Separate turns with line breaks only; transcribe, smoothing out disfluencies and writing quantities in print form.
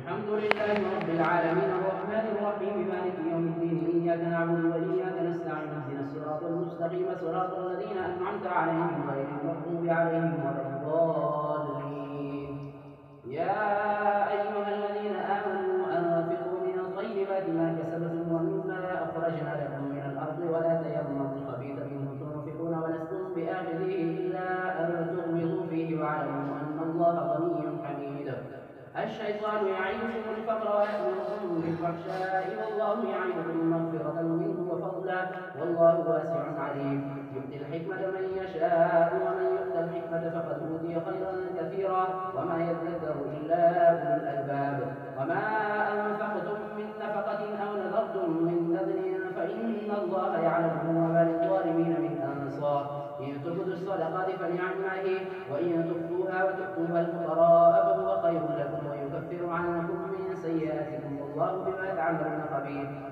الحمد لله رب العالمين الرحمن الرحيم مالك يوم الدين إياك نعبد وإياك نستعين اهدنا الصراط المستقيم صراط الذين أنعمت عليهم غير المغضوب عليهم ولا الضالين. يا أيها الذين آمنوا أنفقوا من طيبات ما كسبتم ومما أخرجنا لكم من الأرض ولا تيمموا الخبيث منه تنفقون ولستم بآخذه إلا أن تغمضوا فيه واعلموا أن الله غني حميد. الشيطان يعيدكم الفقر ويأمركم بالفحشاء والله يعيدكم مغفرة منه وفضلا والله واسع عليم. يؤتي الحكمة من يشاء ومن يؤت الحكمة فقد أوتي خيرا كثيرا وما يذكر إلا أولو الألباب. وما أنفقتم من نفقة أو نذرتم من نذر فإن الله يعلمه وما للظالمين من أنصار. إن تبدوا الصدقات فنعما هي وإن تخفوها وتؤتوها الفقراء فهو خير لكم ويكفر عنكم من سيئاتكم والله بما تعملون خبير.